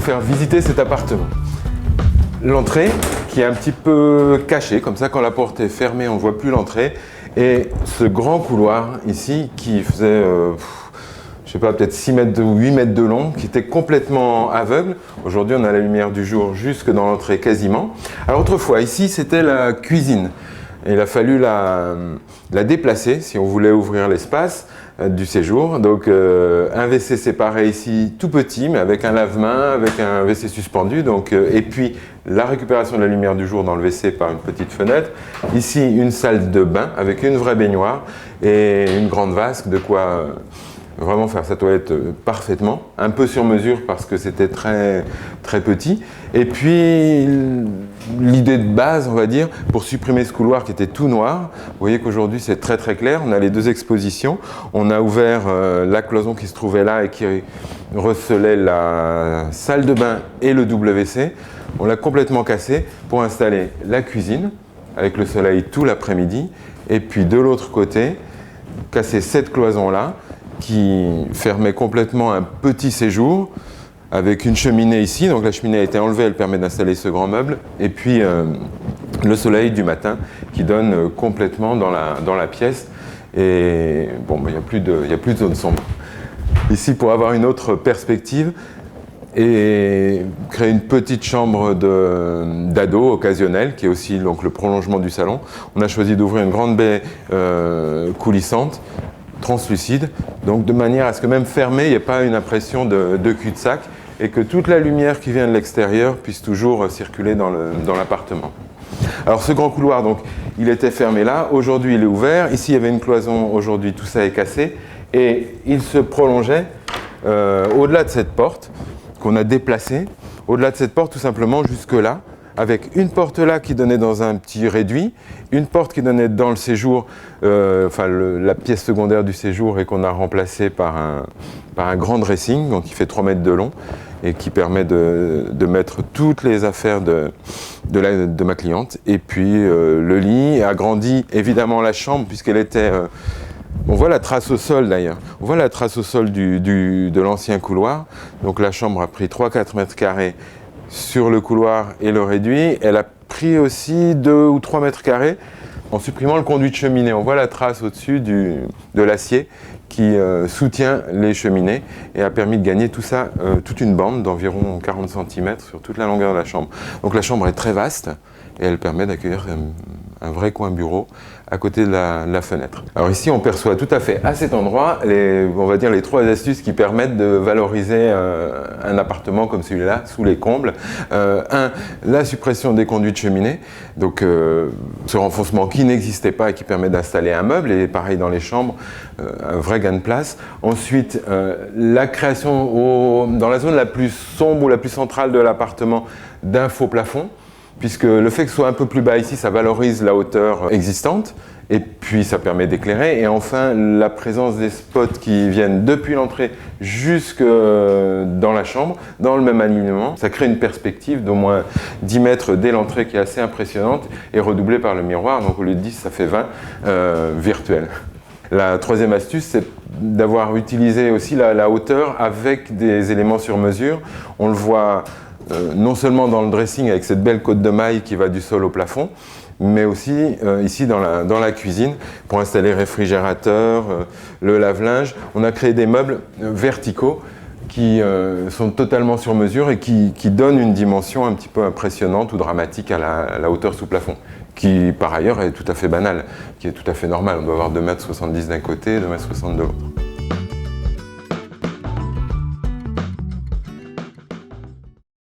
faire visiter cet appartement. L'entrée qui est un petit peu cachée, comme ça quand la porte est fermée on ne voit plus l'entrée. Et ce grand couloir ici qui faisait, je sais pas, peut-être 6 mètres ou 8 mètres de long, qui était complètement aveugle. Aujourd'hui on a la lumière du jour jusque dans l'entrée quasiment. Alors autrefois ici c'était la cuisine. Il a fallu la déplacer si on voulait ouvrir l'espace du séjour. Donc un WC séparé ici tout petit mais avec un lave-main, avec un WC suspendu. Donc, et puis la récupération de la lumière du jour dans le WC par une petite fenêtre. Ici une salle de bain avec une vraie baignoire et une grande vasque, de quoi vraiment faire sa toilette parfaitement. Un peu sur mesure parce que c'était très, très petit. Et puis l'idée de base, on va dire, pour supprimer ce couloir qui était tout noir. Vous voyez qu'aujourd'hui c'est très très clair. On a les deux expositions. On a ouvert la cloison qui se trouvait là et qui recelait la salle de bain et le WC. On l'a complètement cassé pour installer la cuisine avec le soleil tout l'après-midi. Et puis de l'autre côté, casser cette cloison-là qui fermait complètement un petit séjour avec une cheminée ici. Donc la cheminée a été enlevée, elle permet d'installer ce grand meuble. Et puis le soleil du matin qui donne complètement dans la pièce. Et bon, il n'y a plus de zone sombre. Ici, pour avoir une autre perspective et créer une petite chambre d'ado occasionnelle qui est aussi donc, le prolongement du salon, on a choisi d'ouvrir une grande baie coulissante, translucide, donc de manière à ce que même fermé, il n'y ait pas une impression de cul-de-sac et que toute la lumière qui vient de l'extérieur puisse toujours circuler dans l'appartement. Alors ce grand couloir, donc, il était fermé là, aujourd'hui il est ouvert, ici il y avait une cloison, aujourd'hui tout ça est cassé et il se prolongeait au-delà de cette porte qu'on a déplacée, au-delà de cette porte tout simplement jusque là, avec une porte là qui donnait dans un petit réduit, une porte qui donnait dans le séjour, la pièce secondaire du séjour et qu'on a remplacée par un grand dressing, donc qui fait 3 mètres de long et qui permet de mettre toutes les affaires de ma cliente. Et puis le lit agrandit évidemment la chambre puisqu'elle était... on voit la trace au sol d'ailleurs, on voit la trace au sol de l'ancien couloir. Donc la chambre a pris 3-4 mètres carrés sur le couloir et le réduit. Elle a pris aussi 2 ou 3 mètres carrés en supprimant le conduit de cheminée. On voit la trace au-dessus de l'acier qui soutient les cheminées et a permis de gagner tout ça, toute une bande d'environ 40 cm sur toute la longueur de la chambre. Donc la chambre est très vaste et elle permet d'accueillir un vrai coin bureau à côté de la fenêtre. Alors ici, on perçoit tout à fait à cet endroit, on va dire les 3 astuces qui permettent de valoriser un appartement comme celui-là, sous les combles. La suppression des conduits de cheminée, donc ce renfoncement qui n'existait pas et qui permet d'installer un meuble, et pareil dans les chambres, un vrai gain de place. Ensuite, la création dans la zone la plus sombre ou la plus centrale de l'appartement d'un faux plafond, puisque le fait que ce soit un peu plus bas ici, ça valorise la hauteur existante, et puis ça permet d'éclairer. Et enfin, la présence des spots qui viennent depuis l'entrée jusque dans la chambre, dans le même alignement, ça crée une perspective d'au moins 10 mètres dès l'entrée qui est assez impressionnante, et redoublée par le miroir, donc au lieu de 10, ça fait 20 virtuel. La troisième astuce, c'est d'avoir utilisé aussi la hauteur avec des éléments sur mesure. On le voit non seulement dans le dressing avec cette belle côte de maille qui va du sol au plafond, mais aussi ici dans la cuisine pour installer le réfrigérateur, le lave-linge. On a créé des meubles verticaux qui sont totalement sur mesure et qui donnent une dimension un petit peu impressionnante ou dramatique à la hauteur sous plafond, qui par ailleurs est tout à fait banale, qui est tout à fait normale. On doit avoir 2,70 m d'un côté et 2,60 m de l'autre.